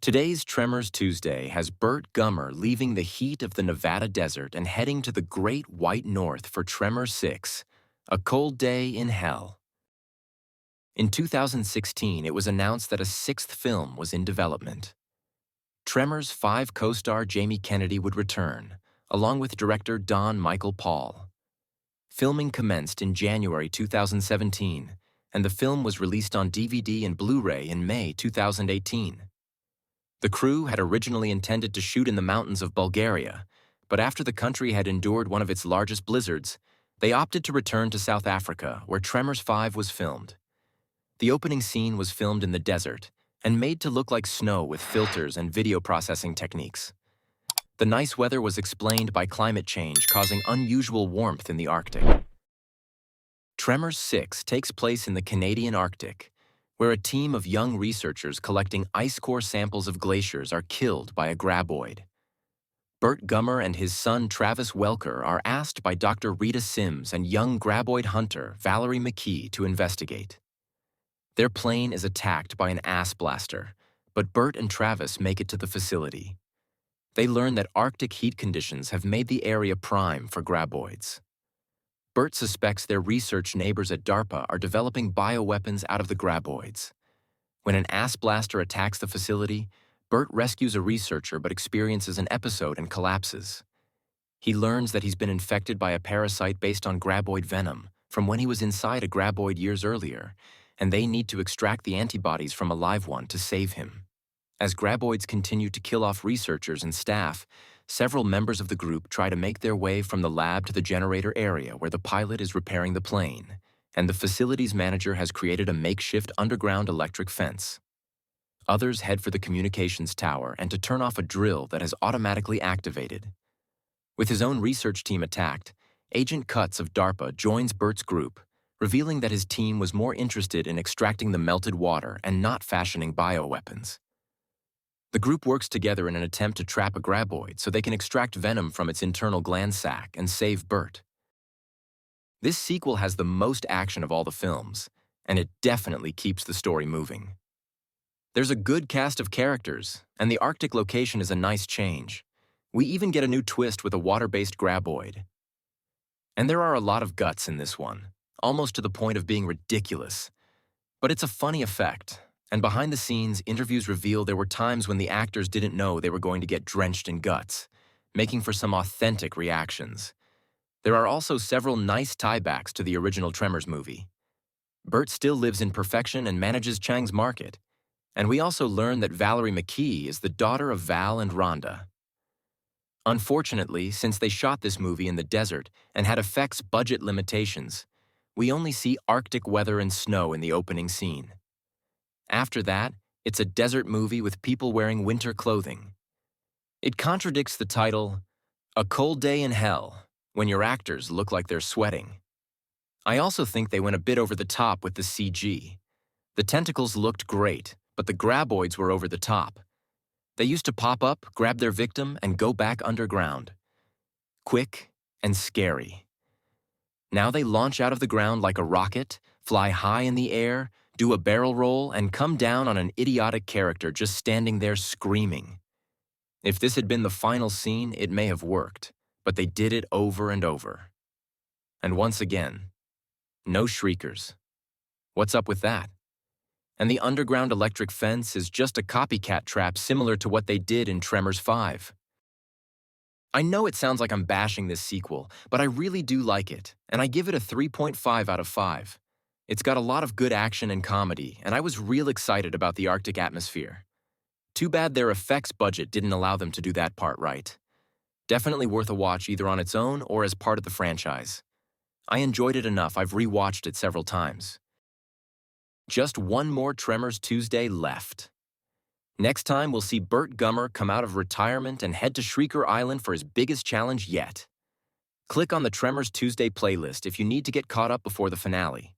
Today's Tremors Tuesday has Burt Gummer leaving the heat of the Nevada desert and heading to the Great White North for Tremors 6, A Cold Day in Hell. In 2016, it was announced that a sixth film was in development. Tremors 5 co-star Jamie Kennedy would return, along with director Don Michael Paul. Filming commenced in January 2017, and the film was released on DVD and Blu-ray in May 2018. The crew had originally intended to shoot in the mountains of Bulgaria, but after the country had endured one of its largest blizzards, they opted to return to South Africa, where Tremors 5 was filmed. The opening scene was filmed in the desert and made to look like snow with filters and video processing techniques. The nice weather was explained by climate change causing unusual warmth in the Arctic. Tremors 6 takes place in the Canadian Arctic, where a team of young researchers collecting ice core samples of glaciers are killed by a graboid. Burt Gummer and his son Travis Welker are asked by Dr. Rita Sims and young graboid hunter Valerie McKe to investigate. Their plane is attacked by an ass blaster, but Burt and Travis make it to the facility. They learn that Arctic heat conditions have made the area prime for graboids. Burt suspects their research neighbors at DARPA are developing bioweapons out of the graboids. When an ass blaster attacks the facility, Burt rescues a researcher but experiences an episode and collapses. He learns that he's been infected by a parasite based on graboid venom from when he was inside a graboid years earlier, and they need to extract the antibodies from a live one to save him. As graboids continue to kill off researchers and staff, several members of the group try to make their way from the lab to the generator area where the pilot is repairing the plane, and the facility's manager has created a makeshift underground electric fence. Others head for the communications tower and to turn off a drill that has automatically activated. With his own research team attacked, Agent Cutts of DARPA joins Burt's group, revealing that his team was more interested in extracting the melted water and not fashioning bioweapons. The group works together in an attempt to trap a graboid so they can extract venom from its internal gland sac and save Burt. This sequel has the most action of all the films, and it definitely keeps the story moving. There's a good cast of characters, and the Arctic location is a nice change. We even get a new twist with a water-based graboid. And there are a lot of guts in this one, almost to the point of being ridiculous. But it's a funny effect. And behind the scenes, interviews reveal there were times when the actors didn't know they were going to get drenched in guts, making for some authentic reactions. There are also several nice tiebacks to the original Tremors movie. Burt still lives in perfection and manages Chang's market. And we also learn that Valerie McKe is the daughter of Val and Rhonda. Unfortunately, since they shot this movie in the desert and had effects budget limitations, we only see Arctic weather and snow in the opening scene. After that, it's a desert movie with people wearing winter clothing. It contradicts the title, A Cold Day in Hell, when your actors look like they're sweating. I also think they went a bit over the top with the CG. The tentacles looked great, but the graboids were over the top. They used to pop up, grab their victim, and go back underground. Quick and scary. Now they launch out of the ground like a rocket, fly high in the air, do a barrel roll, and come down on an idiotic character just standing there screaming. If this had been the final scene, it may have worked, but they did it over and over. And once again, no shriekers. What's up with that? And the underground electric fence is just a copycat trap similar to what they did in Tremors 5. I know it sounds like I'm bashing this sequel, but I really do like it, and I give it a 3.5 out of 5. It's got a lot of good action and comedy, and I was real excited about the Arctic atmosphere. Too bad their effects budget didn't allow them to do that part right. Definitely worth a watch either on its own or as part of the franchise. I enjoyed it enough I've rewatched it several times. Just one more Tremors Tuesday left. Next time we'll see Burt Gummer come out of retirement and head to Shrieker Island for his biggest challenge yet. Click on the Tremors Tuesday playlist if you need to get caught up before the finale.